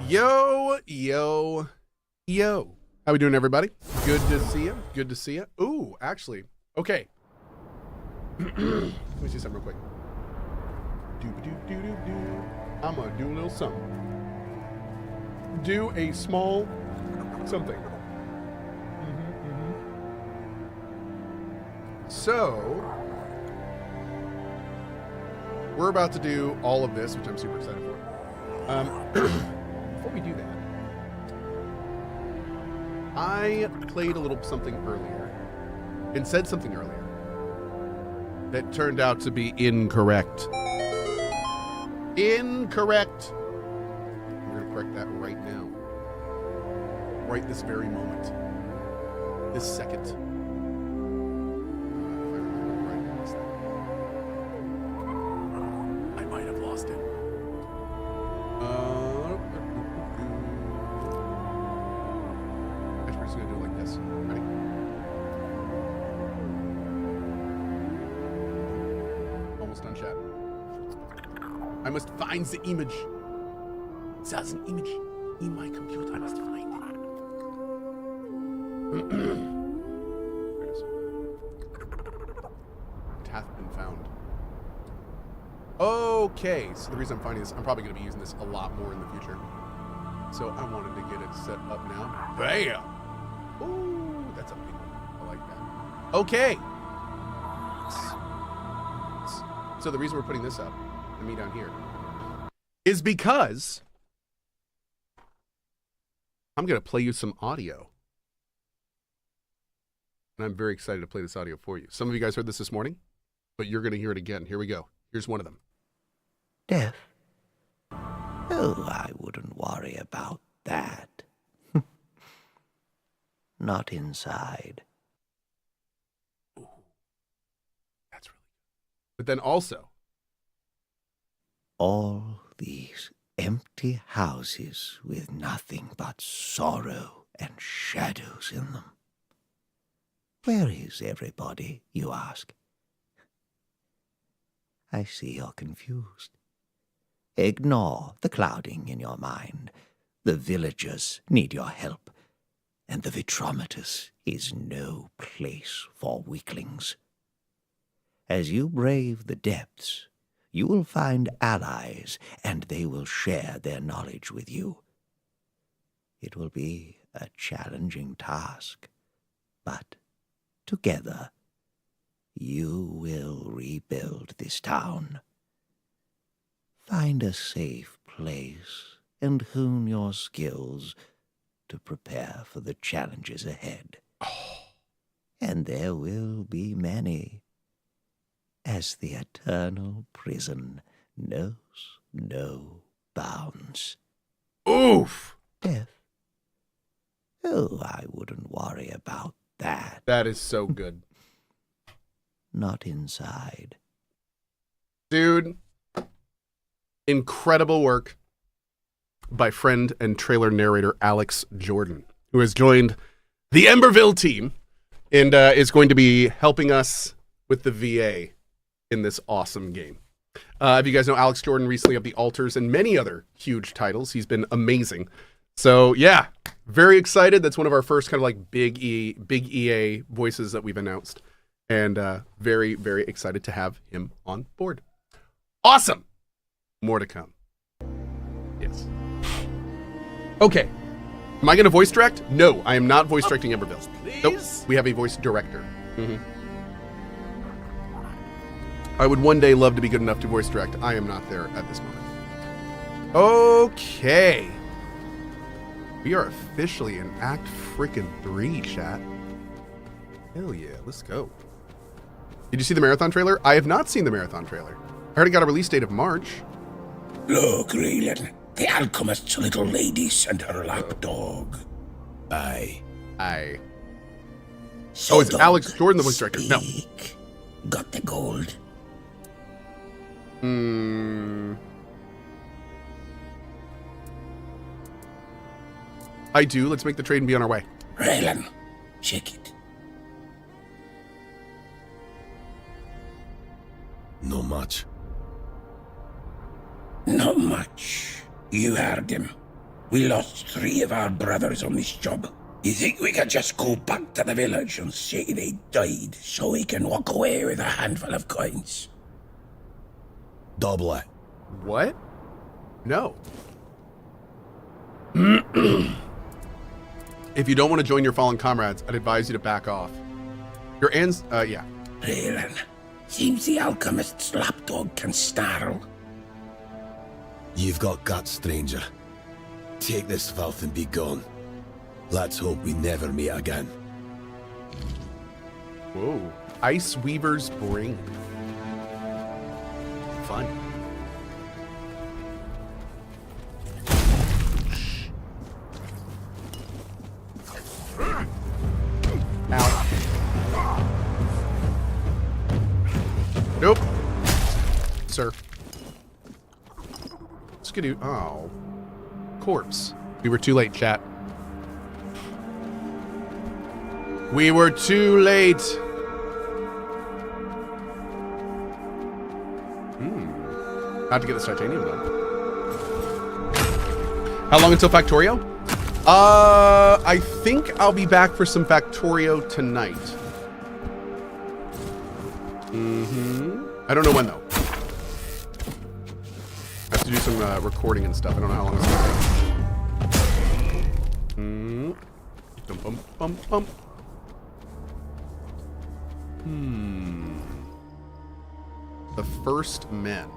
Yo, yo, yo. How we doing, everybody? Good to see you. Good to see you. Ooh, actually, okay. Let me see something real quick. I'm gonna do a little something. Do a small something. So, we're about to do all of this, which I'm super excited for. Before we do that, I played a little something earlier and said something earlier that turned out to be incorrect. Incorrect. I'm going to correct that right now. Right this very moment. This second. If I remember right, I might have lost it. Actually, we're just going to do it like this. Ready? Almost done, chat. I must find the image. There's an image in my computer. I must find it. There it is. It hath been found. Okay, so the reason I'm finding this, I'm probably going to be using this a lot more in the future. So I wanted to get it set up now. Bam! Ooh, that's a big one. I like that. Okay. So the reason we're putting this up, and me down here, is because I'm going to play you some audio. And I'm very excited to play this audio for you. Some of you guys heard this morning, but you're going to hear it again. Here we go. Here's one of them. Death? Oh, I wouldn't worry about that. Not inside. Ooh, that's really good. But then also, all these empty houses with nothing but sorrow and shadows in them. Where is everybody, you ask? I see you're confused. Ignore the clouding in your mind. The villagers need your help, and the Vitrometus is no place for weaklings. As you brave the depths, you will find allies, and they will share their knowledge with you. It will be a challenging task, but together, you will rebuild this town. Find a safe place and hone your skills to prepare for the challenges ahead. And there will be many, as the eternal prison knows no bounds. oof! Death? Oh, I wouldn't worry about that. That is so good. Not inside. Dude, incredible work by friend and trailer narrator Alex Jordan, who has joined the Emberville team and is going to be helping us with the VA in this awesome game. If you guys know, Alex Jordan recently of The Altars and many other huge titles. He's been amazing. So yeah, very excited. That's one of our first kind of like big EA voices that we've announced. And very, very excited to have him on board. Awesome. More to come. Yes. Okay. Am I going to voice direct? No, I am not voice directing Emberville. Nope. We have a voice director. I would one day love to be good enough to voice direct. I am not there at this moment. Okay. We are officially in Act frickin' 3, chat. Hell yeah, let's go. Did you see the marathon trailer? I have not seen the marathon trailer. I heard it got a release date of March. Look, Raylan, the alchemist's little lady sent her lapdog. Aye. So Oh, it's Alex Jordan, the voice director. No. Got the gold. I do. Let's make the trade and be on our way. Raylan, check it. No much. Not much. You heard him. We lost 3 of our brothers on this job. You think we could just go back to the village and say they died so we can walk away with a handful of coins? Double it. What? No. If you don't want to join your fallen comrades, I'd advise you to back off. Your ends, yeah. Raylan, seems the alchemist's lapdog can snarl. You've got guts, stranger. Take this filth and be gone. Let's hope we never meet again. Whoa. Ice Weaver's Brain. Fun. Ow. Nope. Sir. Skidoo. Oh. Corpse. We were too late, chat. We were too late. Have to get this titanium done. How long until Factorio? I think I'll be back for some Factorio tonight. I don't know when though. I have to do some recording and stuff. I don't know how long it's gonna take. Bum, bum, bum, bum. The First Men.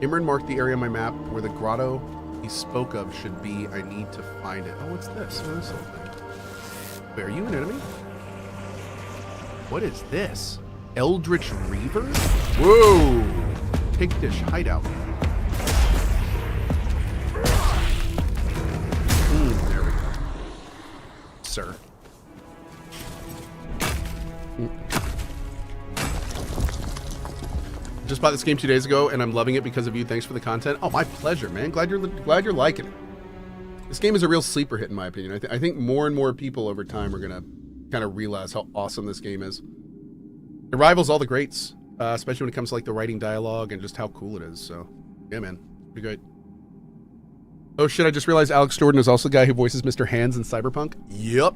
Imran marked the area on my map where the grotto he spoke of should be. I need to find it. Oh, what's this? What is this little thing? Wait, are you an enemy? What is this? Eldritch Reaver? Whoa! Pigdish Hideout. There we go. Sir. Just bought this game 2 days ago, and I'm loving it because of you. Thanks for the content. Oh, my pleasure, man. Glad you're liking it. This game is a real sleeper hit, in my opinion. I think more and more people over time are gonna kind of realize how awesome this game is. It rivals all the greats, especially when it comes to like the writing dialogue and just how cool it is. So, yeah, man, pretty great. Oh shit! I just realized Alex Jordan is also the guy who voices Mr. Hands in Cyberpunk. Yep.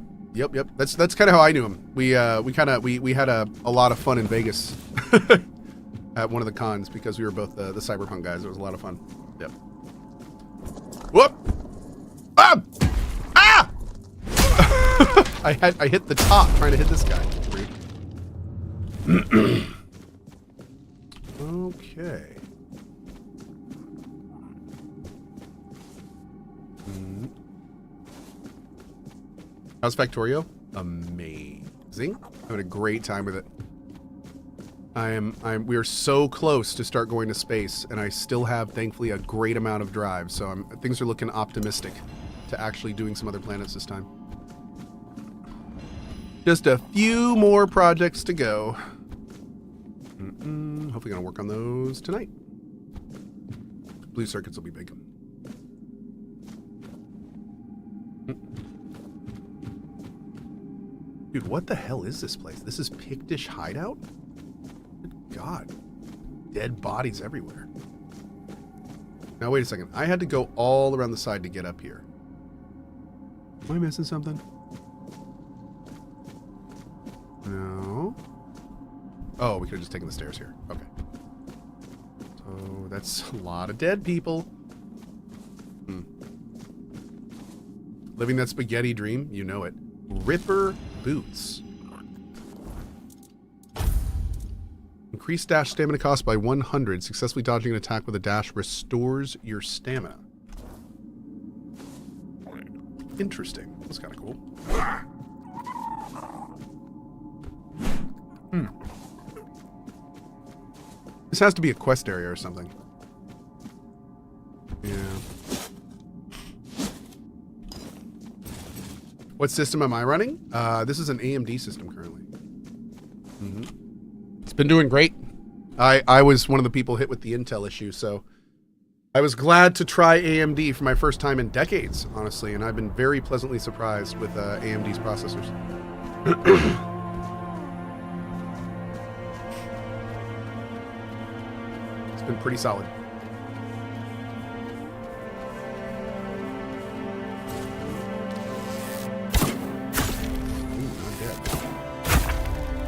That's kind of how I knew him. We had a lot of fun in Vegas. At one of the cons because we were both the Cyberpunk guys. It was a lot of fun. Yep. Whoop! Ah! Ah! I hit the top trying to hit this guy. Okay. How's Factorio? Amazing. Having a great time with it. We are so close to start going to space, and I still have, thankfully, a great amount of drive. So things are looking optimistic to actually doing some other planets this time. Just a few more projects to go. Hopefully gonna work on those tonight. Blue circuits will be big. Dude, what the hell is this place? This is Pigdish Hideout? God, dead bodies everywhere. Now wait a second. I had to go all around the side to get up here. Am I missing something? No. Oh, we could have just taken the stairs here. Okay. So that's a lot of dead people. Living that spaghetti dream, you know it. Ripper boots. Increase dash stamina cost by 100. Successfully dodging an attack with a dash restores your stamina. Interesting. That's kind of cool. This has to be a quest area or something. Yeah. What system am I running? This is an AMD system currently. It's been doing great. I was one of the people hit with the Intel issue, so I was glad to try AMD for my first time in decades, honestly, and I've been very pleasantly surprised with AMD's processors. It's been pretty solid.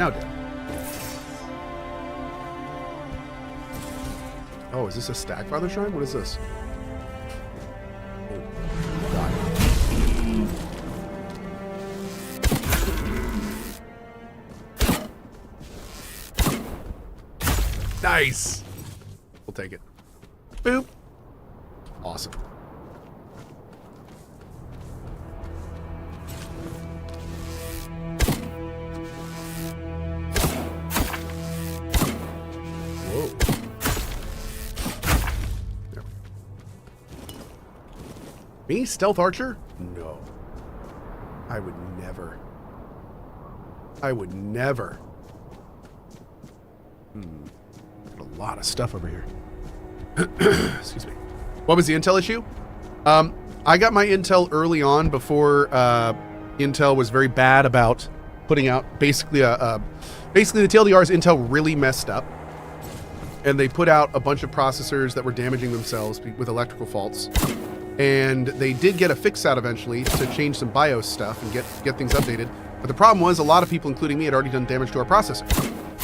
Now dead. Oh, is this a Stagfather Shrine? What is this? Oh, God. Nice. We'll take it. Boop. Awesome. Whoa. There. Me, stealth archer? No. I would never. I would never. Got a lot of stuff over here. Excuse me. What was the intel issue? I got my intel early on before Intel was very bad about putting out basically basically the TLDR's Intel really messed up, and they put out a bunch of processors that were damaging themselves with electrical faults. And they did get a fix out eventually to change some BIOS stuff and get things updated. But the problem was a lot of people, including me, had already done damage to our processor.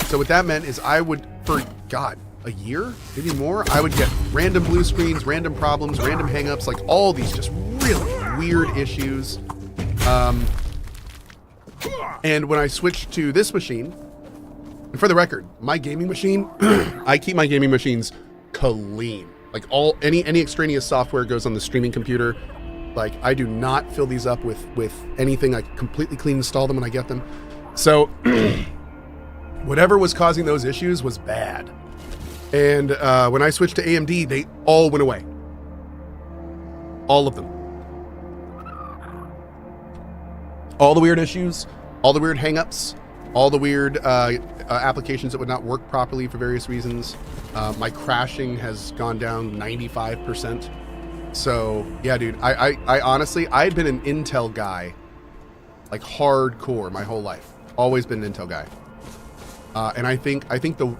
So what that meant is I would, for God, a year, maybe more, I would get random blue screens, random problems, random hangups, like all these just really weird issues. And when I switched to this machine, and for the record, my gaming machine, I keep my gaming machines clean. Like any extraneous software goes on the streaming computer. Like I do not fill these up with anything. I completely clean install them when I get them. So whatever was causing those issues was bad. And when I switched to AMD, they all went away. All of them. All the weird issues, all the weird hangups, all the weird applications that would not work properly for various reasons. My crashing has gone down 95%. So yeah, dude, I honestly, I had been an Intel guy, like hardcore my whole life. Always been an Intel guy. And I think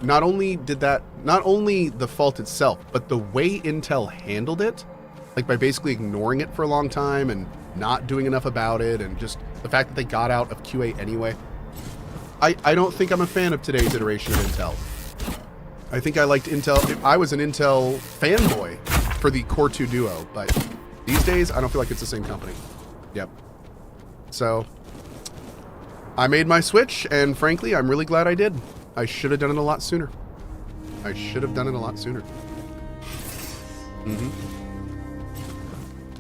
not only the fault itself, but the way Intel handled it, like by basically ignoring it for a long time and not doing enough about it, and just the fact that they got out of QA anyway. I don't think I'm a fan of today's iteration of Intel. I think I liked Intel. I was an Intel fanboy for the Core 2 Duo, but these days I don't feel like it's the same company. Yep. So I made my switch, and frankly, I'm really glad I did. I should have done it a lot sooner.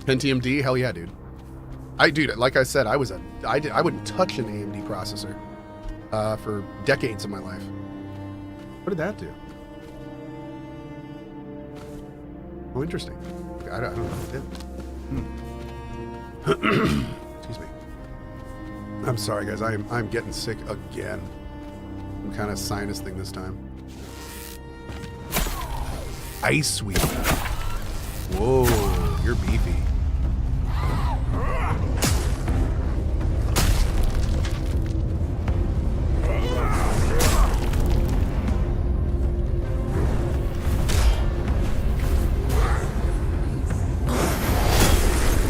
Pentium D, hell yeah, dude. Dude, like I said, I wouldn't touch an AMD processor for decades of my life. What did that do? Oh, interesting. I don't know what it did. Excuse me. I'm sorry, guys. I'm getting sick again. Some kind of sinus thing this time. Ice Weaver. Whoa, you're beefy.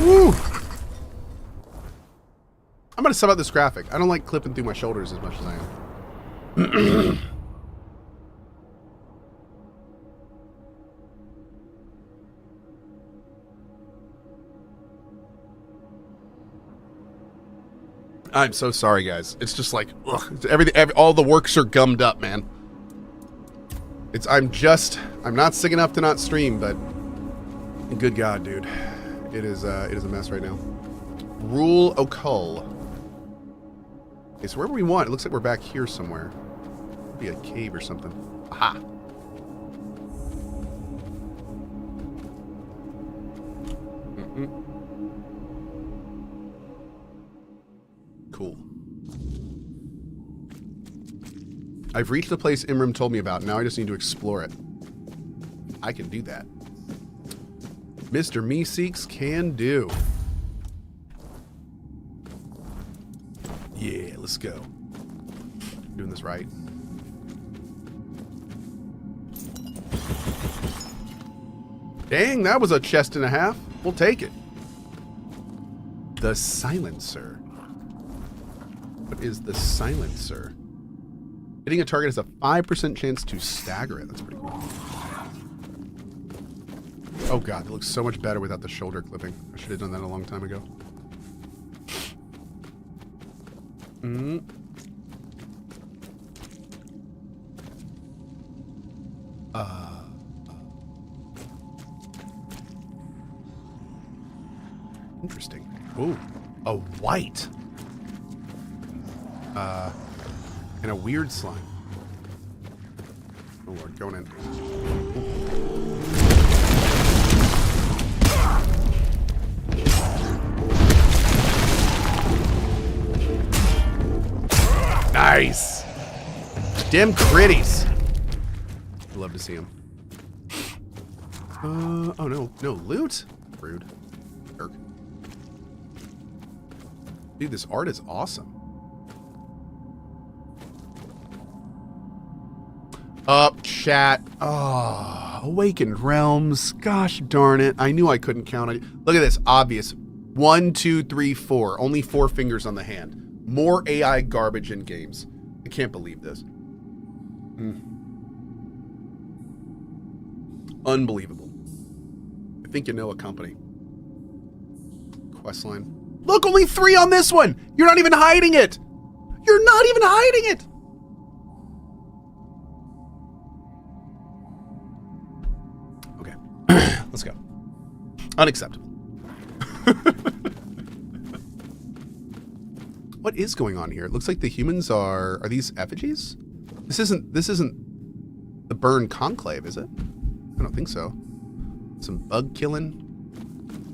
Woo! I'm gonna sub out this graphic. I don't like clipping through my shoulders as much as I am. I'm so sorry, guys. It's just like, ugh, all the works are gummed up, man. I'm not sick enough to not stream, but good God, dude. It is a mess right now. Rule O'Cull. Okay, so wherever we want, it looks like we're back here somewhere. Could be a cave or something. Aha! Cool. I've reached the place Imram told me about. Now I just need to explore it. I can do that. Mr. Meeseeks can do. Yeah, let's go. Doing this right. Dang, that was a chest and a half. We'll take it. The silencer. What is the silencer? Hitting a target has a 5% chance to stagger it. That's pretty cool. Oh god, it looks so much better without the shoulder clipping. I should have done that a long time ago. Interesting. Ooh, a white. And a weird slime. Oh lord, going in. Nice! Dim critties. Love to see him. Oh no, no loot? Rude. Jerk. Dude, this art is awesome. Up, chat. Oh, Awakened Realms. Gosh darn it. I knew I couldn't count on it. Look at this. Obvious. 1, 2, 3, 4. Only 4 fingers on the hand. More AI garbage in games. I can't believe this. Unbelievable. I think you know a company. Questline. Look, only 3 on this one. You're not even hiding it. You're not even hiding it. Okay. Let's go. Unacceptable. What is going on here? It looks like the humans are these effigies? This isn't the Burn Conclave, is it? I don't think so. Some bug killing.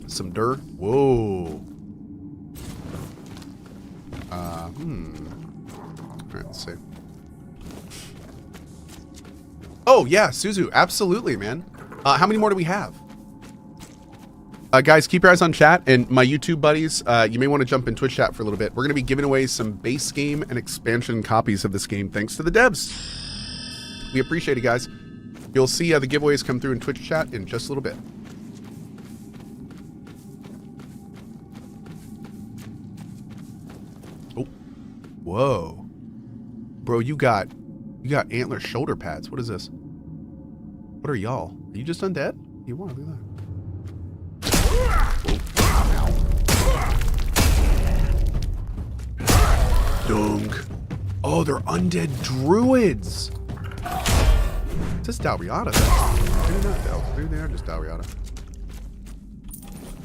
Some dirt. Whoa. Alright, let's see. Oh yeah, Suzu, absolutely, man. How many more do we have? Guys, keep your eyes on chat, and my YouTube buddies, you may want to jump in Twitch chat for a little bit. We're going to be giving away some base game and expansion copies of this game, thanks to the devs. We appreciate it, guys. You'll see the giveaways come through in Twitch chat in just a little bit. Oh, whoa, bro, you got antler shoulder pads. What is this? What are y'all? Are you just undead? You want? Look at that. Dunk. Oh, they're undead druids. Is this Dalriata? Maybe not Dal. Maybe they are just Dalriata.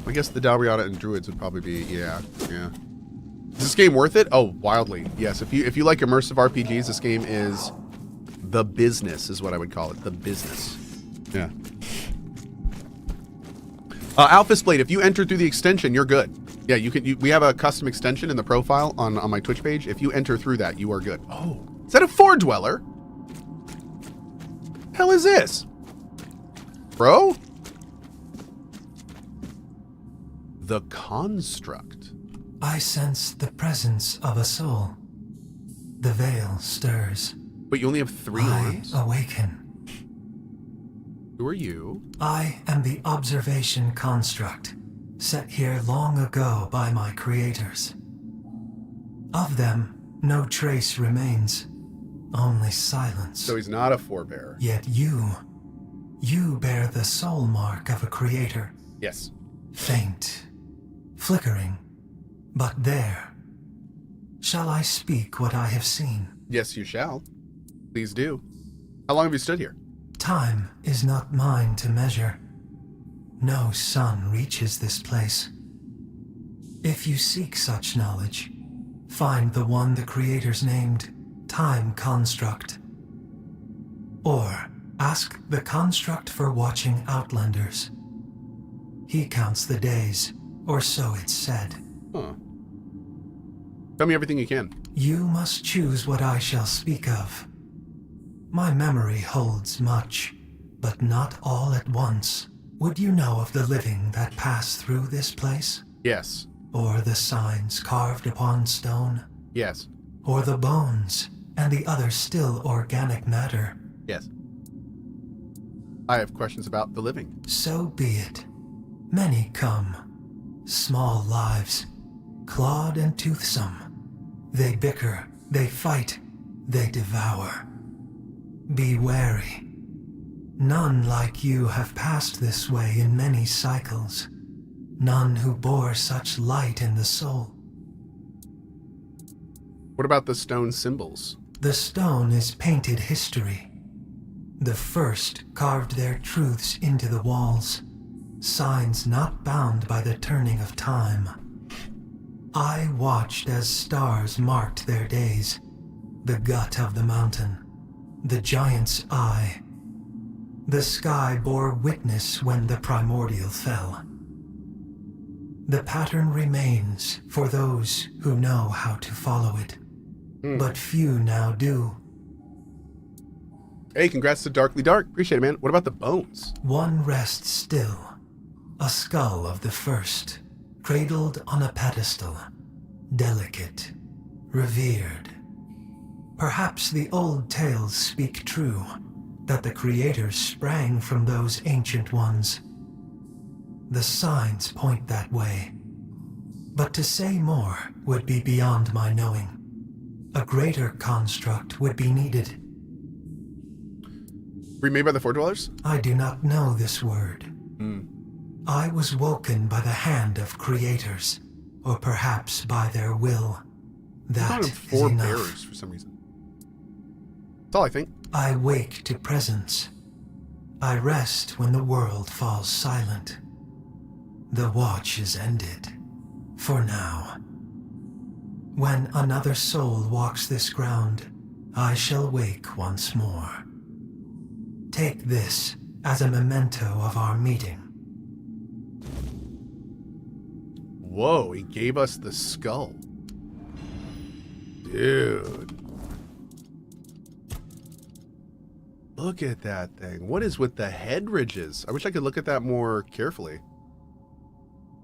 I guess the Dalriata and druids would probably be, yeah. Is this game worth it? Oh, wildly. Yes. If you like immersive RPGs, this game is the business, is what I would call it. The business. Yeah. Alphys Blade, if you enter through the extension, you're good. Yeah, you can. We have a custom extension in the profile on my Twitch page. If you enter through that, you are good. Oh, is that a Four Dweller? Hell is this, bro? The Construct. I sense the presence of a soul. The veil stirs. But you only have 3 I arms. awaken. Who are you? I am the observation construct, set here long ago by my creators. Of them, no trace remains, only silence. So he's not a forebearer. Yet you bear the soul mark of a creator. Yes. Faint, flickering, but there. Shall I speak what I have seen? Yes, you shall. Please do. How long have you stood here? Time is not mine to measure. No sun reaches this place. If you seek such knowledge, find the one the creators named Time Construct. Or ask the construct for watching Outlanders. He counts the days, or so it's said. Huh. Tell me everything you can. You must choose what I shall speak of. My memory holds much, but not all at once. Would you know of the living that pass through this place? Yes. Or the signs carved upon stone? Yes. Or the bones and the other still organic matter? Yes. I have questions about the living. So be it. Many come. Small lives, clawed and toothsome. They bicker, they fight, they devour. Be wary. None like you have passed this way in many cycles. None who bore such light in the soul. What about the stone symbols? The stone is painted history. The first carved their truths into the walls, signs not bound by the turning of time. I watched as stars marked their days, the gut of the mountain, the giant's eye. The sky bore witness when the primordial fell. The pattern remains for those who know how to follow it, but few now do. Hey, congrats to Darkly Dark. Appreciate it, man. What about the bones? One rests still, a skull of the first, cradled on a pedestal, delicate, revered. Perhaps the old tales speak true, that the creators sprang from those ancient ones. The signs point that way, but to say more would be beyond my knowing. A greater construct would be needed. Remade by the Four Dwellers? I do not know this word. I was woken by the hand of creators, or perhaps by their will. That is Four enough. bearers for some reason. That's all I think. I wake to presence. I rest when the world falls silent. The watch is ended, for now. When another soul walks this ground, I shall wake once more. Take this as a memento of our meeting. Whoa, he gave us the skull. Dude. Look at that thing. What is with the head ridges? I wish I could look at that more carefully.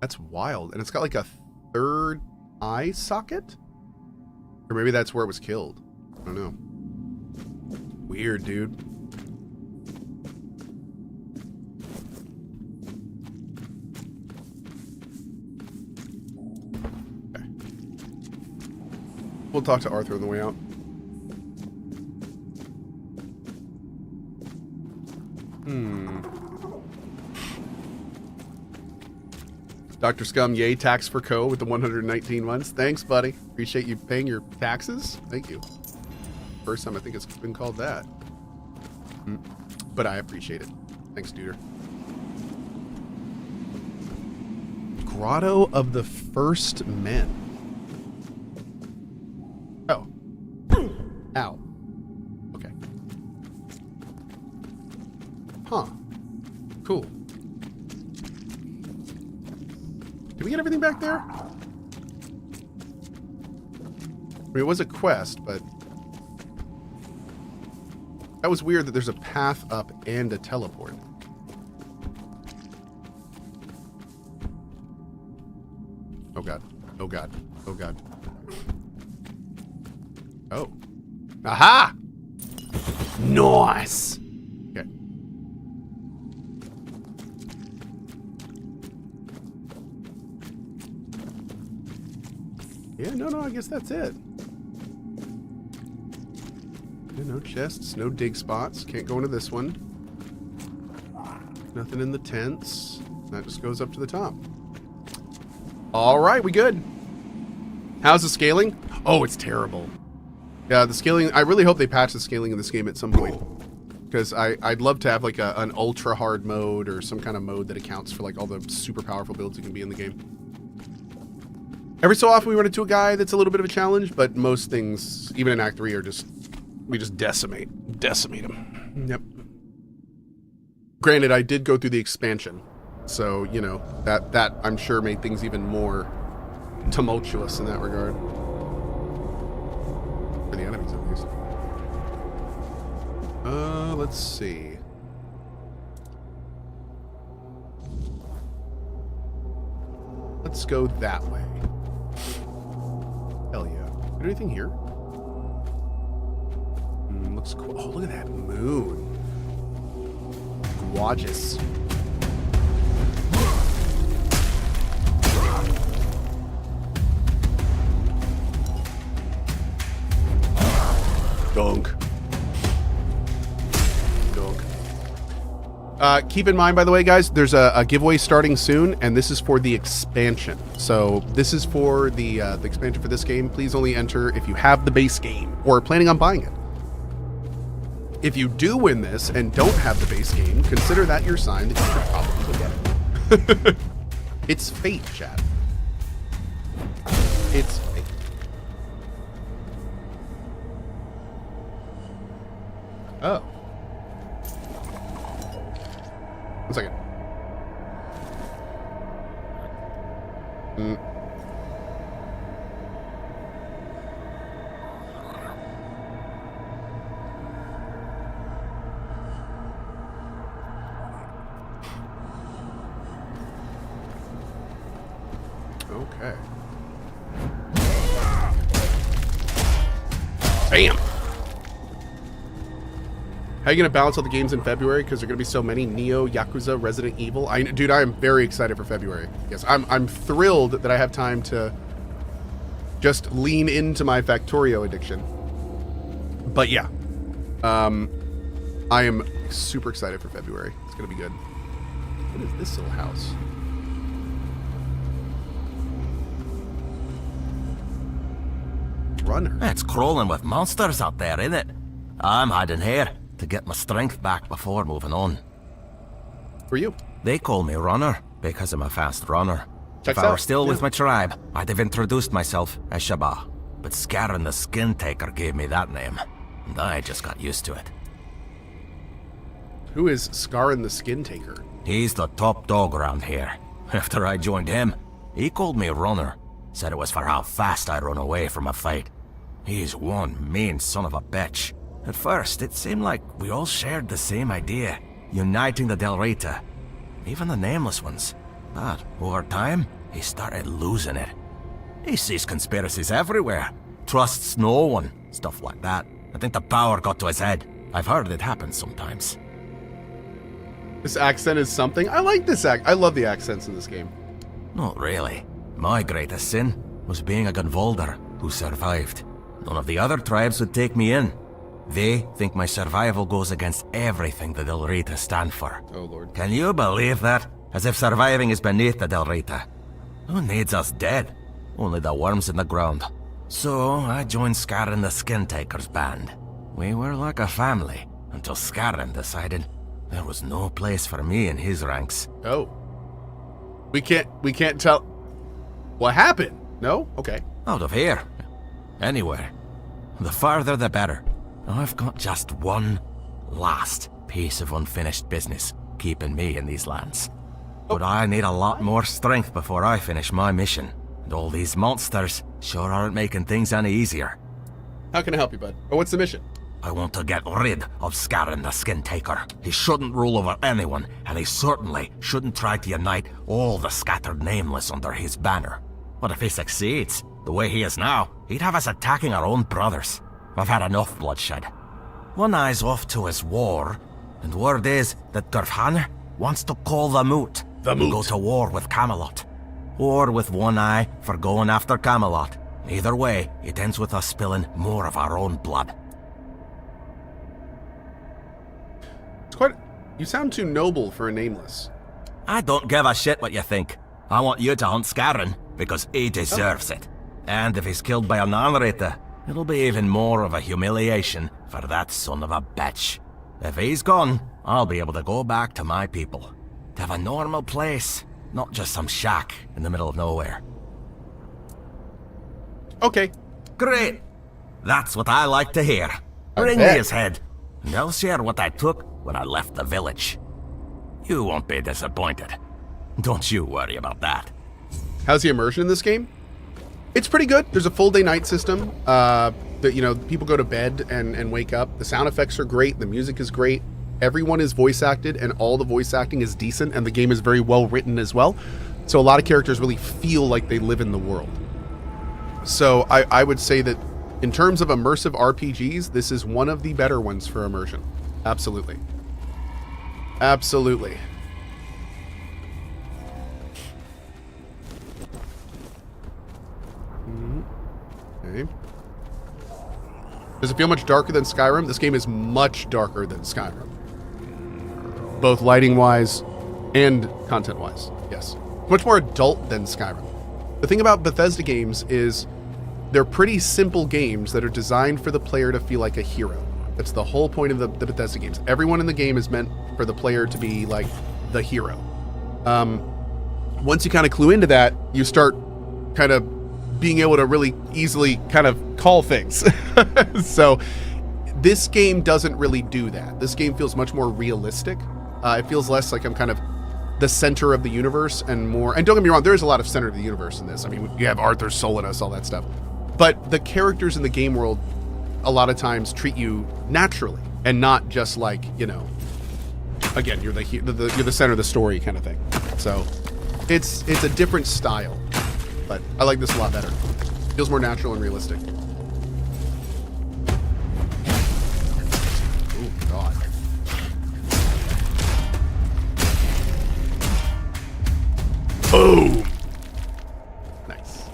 That's wild. And it's got like a third eye socket? Or maybe that's where it was killed. I don't know. Weird, dude. Okay. We'll talk to Arthur on the way out. Dr. Scum, yay, tax for Cohh with the 119 months. Thanks, buddy. Appreciate you paying your taxes. Thank you. First time I think it's been called that. But I appreciate it. Thanks, Duder. Grotto of the First Men. Oh. Ow. Okay. Huh. Cool. Did we get everything back there? I mean, it was a quest, but that was weird that there's a path up and a teleport. Oh god. Oh god. Oh god. Oh. Aha! Nice! Okay. Yeah, no, I guess that's it. Yeah, no chests, no dig spots. Can't go into this one. Nothing in the tents. That just goes up to the top. All right, we good. How's the scaling? Oh, it's terrible. Yeah, the scaling, I really hope they patch the scaling in this game at some point. Because I'd love to have like an ultra hard mode or some kind of mode that accounts for like all the super powerful builds you can be in the game. Every so often we run into a guy that's a little bit of a challenge, but most things, even in Act 3, are just, we just decimate him. Yep. Granted, I did go through the expansion, so, you know, that I'm sure made things even more tumultuous in that regard. For the enemies, at least. Let's see. Let's go that way. Hell yeah. Is there anything here? Looks cool. Oh, look at that moon. Gorgeous. Dunk. Keep in mind, by the way, guys, there's a giveaway starting soon, and this is for the expansion. So this is for the expansion for this game. Please only enter if you have the base game or are planning on buying it. If you do win this and don't have the base game, consider that your sign that you should probably get it. It's fate, chat. It's fate. Oh. 1 second. Okay. Bam! How are you going to balance all the games in February? Because there are going to be so many. Neo, Yakuza, Resident Evil. Dude, I am very excited for February. Yes, I'm thrilled that I have time to just lean into my Factorio addiction. But yeah, I am super excited for February. It's going to be good. What is this little house? Runner. It's crawling with monsters out there, isn't it? I'm hiding here to get my strength back before moving on. For you. They call me Runner because I'm a fast runner. Checks If I were out. still Yeah. with my tribe, I'd have introduced myself as Shabba. But Scarin the Skin Taker gave me that name, and I just got used to it. Who is Scarin the Skin Taker? He's the top dog around here. After I joined him, he called me Runner. Said it was for how fast I run away from a fight. He's one mean son of a bitch. At first, it seemed like we all shared the same idea, uniting the Del Rita, even the Nameless ones. But over time, he started losing it. He sees conspiracies everywhere, trusts no one, stuff like that. I think the power got to his head. I've heard it happen sometimes. This accent is something. I like this I love the accents in this game. Not really. My greatest sin was being a Gunvolder who survived. None of the other tribes would take me in. They think my survival goes against everything the Del Rita stand for. Oh, Lord. Can you believe that? As if surviving is beneath the Del Rita. Who needs us dead? Only the worms in the ground. So I joined Scarin the Skin Taker's band. We were like a family, until Scarin decided there was no place for me in his ranks. Oh. We can't tell what happened. No? Okay. Out of here. Anywhere. The farther the better. I've got just one last piece of unfinished business keeping me in these lands. But I need a lot more strength before I finish my mission. And all these monsters sure aren't making things any easier. How can I help you, bud? Or what's the mission? I want to get rid of Scarin the Skin Taker. He shouldn't rule over anyone, and he certainly shouldn't try to unite all the scattered Nameless under his banner. But if he succeeds, the way he is now, he'd have us attacking our own brothers. I've had enough bloodshed. One eye's off to his war, and word is that Cohh wants to call the moot. And go to war with Camelot. Or with One Eye for going after Camelot. Either way, it ends with us spilling more of our own blood. It's quite. You sound too noble for a Nameless. I don't give a shit what you think. I want you to hunt Scarin, because he deserves it. And if he's killed by a non-Rita, it'll be even more of a humiliation for that son of a bitch. If he's gone, I'll be able to go back to my people. To have a normal place, not just some shack in the middle of nowhere. Okay. Great! That's what I like to hear. Bring me his head, and I'll share what I took when I left the village. You won't be disappointed. Don't you worry about that. How's the immersion in this game? It's pretty good. There's a full day night system. People go to bed and wake up. The sound effects are great. The music is great. Everyone is voice acted, and all the voice acting is decent, and the game is very well written as well. So a lot of characters really feel like they live in the world. So I would say that in terms of immersive RPGs, this is one of the better ones for immersion. Absolutely. Absolutely. Okay. Does it feel much darker than Skyrim? This game is much darker than Skyrim. both lighting-wise and content-wise. Yes. Much more adult than Skyrim. The thing about Bethesda games is they're pretty simple games that are designed for the player to feel like a hero. That's the whole point of the Bethesda games. Everyone in the game is meant for the player to be like the hero. Once you kind of clue into that, you start kind of being able to really easily kind of call things. So this game doesn't really do that. This game feels much more realistic. It feels less like I'm kind of the center of the universe and more, and don't get me wrong, there's a lot of center of the universe in this. I mean, you have Arthur, Solinus, all that stuff. But the characters in the game world a lot of times treat you naturally and not just like, you know, again, you're the center of the story kind of thing. So it's a different style, but I like this a lot better. Feels more natural and realistic. Oh God. Boom. Nice.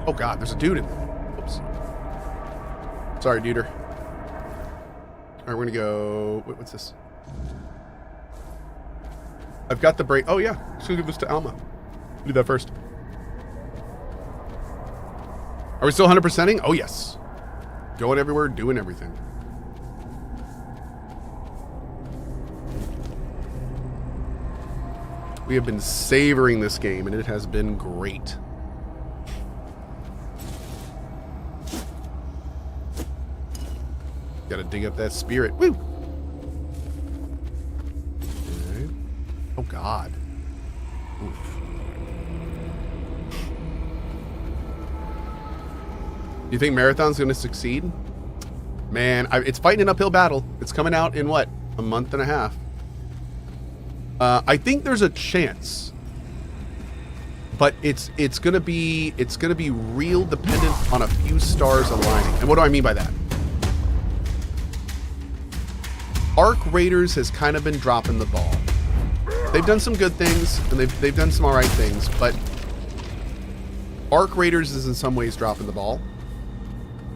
Oh God, there's a dude in there. Oops. Sorry, duder. All right, we're gonna go. Wait, what's this? I've got the break. Oh yeah, just gonna give this to Alma. Do that first. Are we still 100%ing? Oh yes. Going everywhere, doing everything. We have been savoring this game, and it has been great. Gotta dig up that spirit. Woo! Okay. Oh, God. Oof. You think Marathon's gonna succeed? Man, it's fighting an uphill battle. It's coming out in, what, a month and a half? I think there's a chance, but it's gonna be real dependent on a few stars aligning. And what do I mean by that? Arc Raiders has kind of been dropping the ball. They've done some good things and they've done some alright things, but Arc Raiders is in some ways dropping the ball.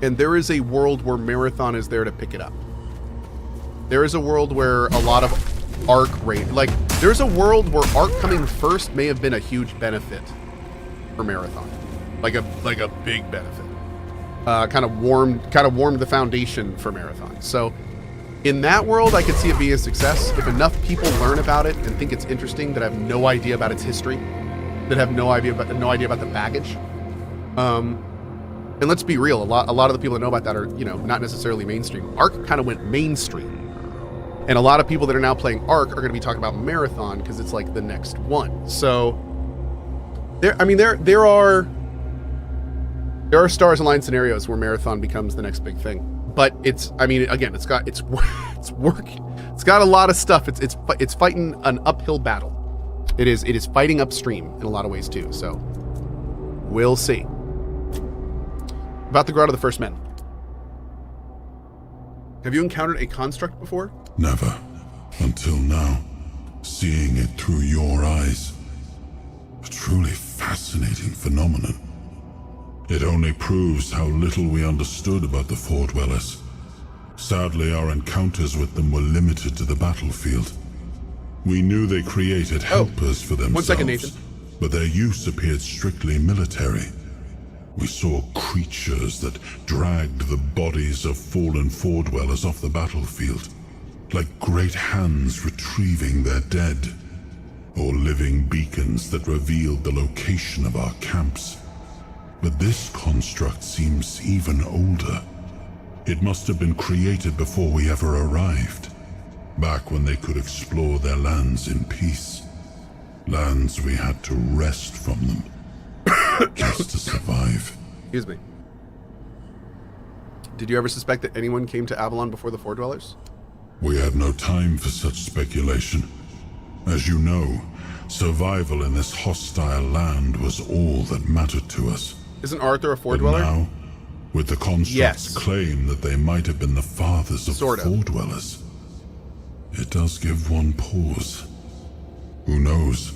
And there is a world where Marathon is there to pick it up. There is a world where a lot of Arc Raid, like there's a world where Arc coming first may have been a huge benefit for Marathon, like a big benefit. Kind of warmed the foundation for Marathon. So in that world, I could see it being a success if enough people learn about it and think it's interesting that have no idea about its history, that have no idea about the baggage. And let's be real, a lot of the people that know about that are, you know, not necessarily mainstream. Arc kind of went mainstream. And a lot of people that are now playing Arc are going to be talking about Marathon because it's like the next one. So there are stars aligned scenarios where Marathon becomes the next big thing. But it's working. It's got a lot of stuff. It's fighting an uphill battle. It is fighting upstream in a lot of ways too. So we'll see. About the Grotto of the First Men. Have you encountered a construct before? Never. Until now. Seeing it through your eyes. A truly fascinating phenomenon. It only proves how little we understood about the Foredwellers. Sadly, our encounters with them were limited to the battlefield. We knew they created helpers for themselves. 1 second, Nathan. But their use appeared strictly military. We saw creatures that dragged the bodies of fallen Foredwellers off the battlefield, like great hands retrieving their dead, or living beacons that revealed the location of our camps. But this construct seems even older. It must have been created before we ever arrived, back when they could explore their lands in peace. Lands we had to wrest from them. Just to survive. Excuse me. Did you ever suspect that anyone came to Avalon before the Foredwellers? We had no time for such speculation. As you know, survival in this hostile land was all that mattered to us. Isn't Arthur a But Foredweller? now, with the construct's claim that they might have been the fathers of Sort of. Foredwellers, it does give one pause. Who knows?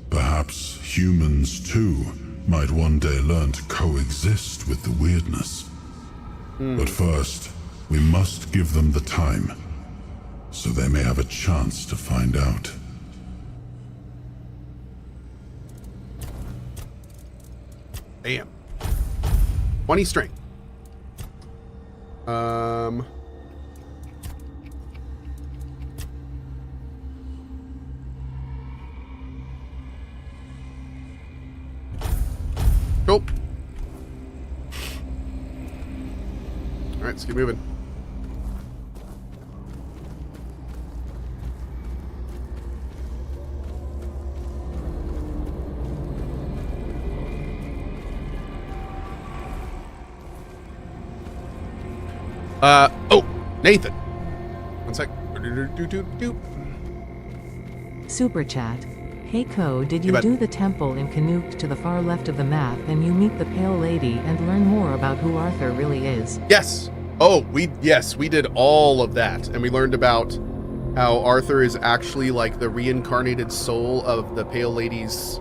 Perhaps humans, too, might one day learn to coexist with the weirdness. But first, we must give them the time, so they may have a chance to find out. Damn. 20 strength. Cool. All right, let's keep moving. Oh, Nathan. One sec. Super chat. Hey Cohh, did you Hey, bud. do the temple in Canute to the far left of the map and you meet the Pale Lady and learn more about who Arthur really is? Yes. Oh, we did all of that, and we learned about how Arthur is actually like the reincarnated soul of the Pale Lady's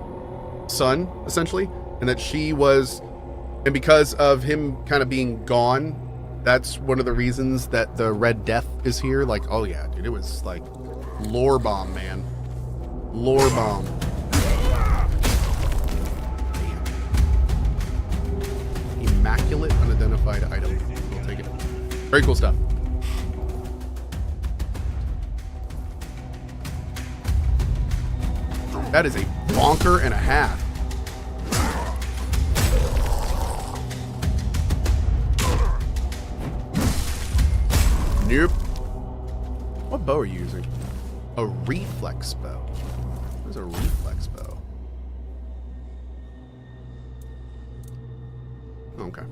son, essentially, and that she was, and because of him kind of being gone, that's one of the reasons that the Red Death is here. Like, oh yeah, dude, it was like lore bomb, man. Lore bomb. Damn. Immaculate unidentified item. We'll take it. Very cool stuff. That is a bonker and a half. Nope. What bow are you using? A reflex bow. What is a reflex bow? Okay.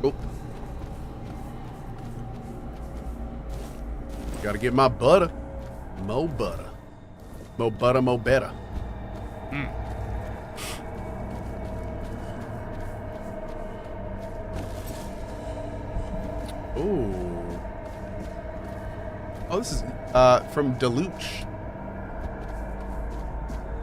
Oh. Gotta get my butter. Mo butter. Mo butter, mo better. Ooh. Oh, this is from Deluche.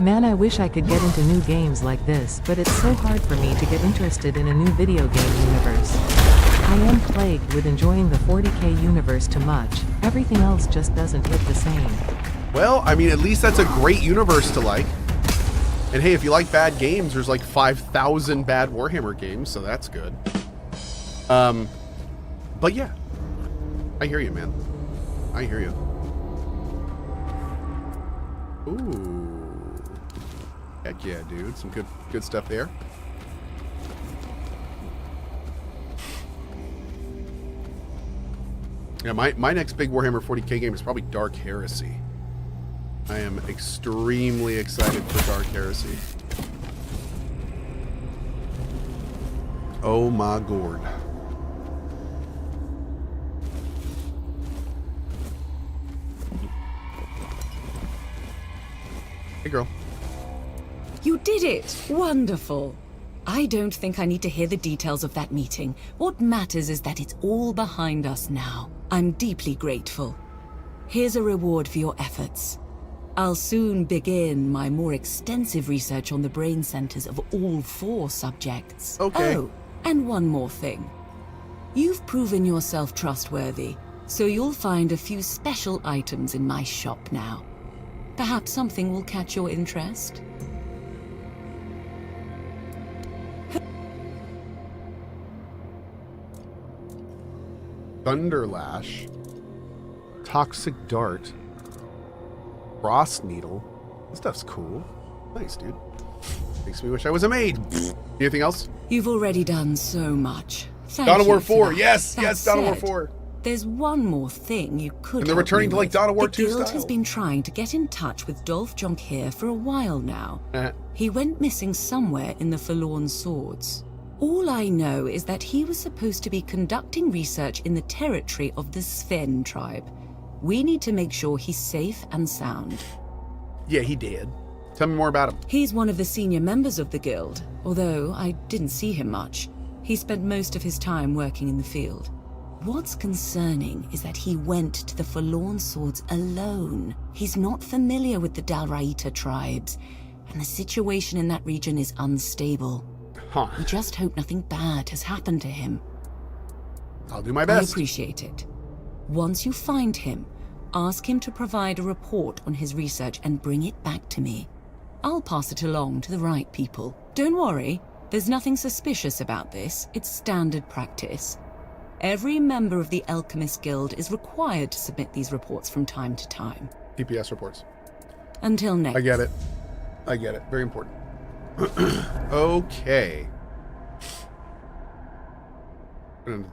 Man, I wish I could get into new games like this, but it's so hard for me to get interested in a new video game universe. I am plagued with enjoying the 40k universe too much. Everything else just doesn't hit the same. Well, I mean, at least that's a great universe to like. And hey, if you like bad games, there's like 5,000 bad Warhammer games, so that's good. But yeah, I hear you, man. I hear you. Ooh, heck yeah, dude. Some good stuff there. Yeah, my next big Warhammer 40k game is probably Dark Heresy. I am extremely excited for Dark Heresy. Oh my gourd. Hey, girl. You did it! Wonderful. I don't think I need to hear the details of that meeting. What matters is that it's all behind us now. I'm deeply grateful. Here's a reward for your efforts. I'll soon begin my more extensive research on the brain centers of all 4 subjects. Okay. Oh, and one more thing. You've proven yourself trustworthy, so you'll find a few special items in my shop now. Perhaps something will catch your interest. Thunderlash. Toxic Dart. Frost Needle. This stuff's cool. Nice, dude. Makes me wish I was a maid. Anything else? You've already done so much. Thank Dawn of War you for 4. that. Yes, That yes, Dawn of War said, 4. There's one more thing you could And they're help returning me to, like, with. Dawn of War the 2 Guild style. has been trying to get in touch with Dolph Jonkier for a while now. Uh-huh. He went missing somewhere in the Forlorn Swords. All I know is that he was supposed to be conducting research in the territory of the Sven tribe. We need to make sure he's safe and sound. Yeah, he did. Tell me more about him. He's one of the senior members of the Guild, although I didn't see him much. He spent most of his time working in the field. What's concerning is that he went to the Forlorn Swords alone. He's not familiar with the Dalraita tribes, and the situation in that region is unstable. Huh. We just hope nothing bad has happened to him. I'll do my I best. appreciate it. Once you find him, ask him to provide a report on his research and bring it back to me. I'll pass it along to the right people. Don't worry, there's nothing suspicious about this. It's standard practice. Every member of the Alchemist Guild is required to submit these reports from time to time. PPS reports. Until next. I get it. I get it. Very important. Okay. And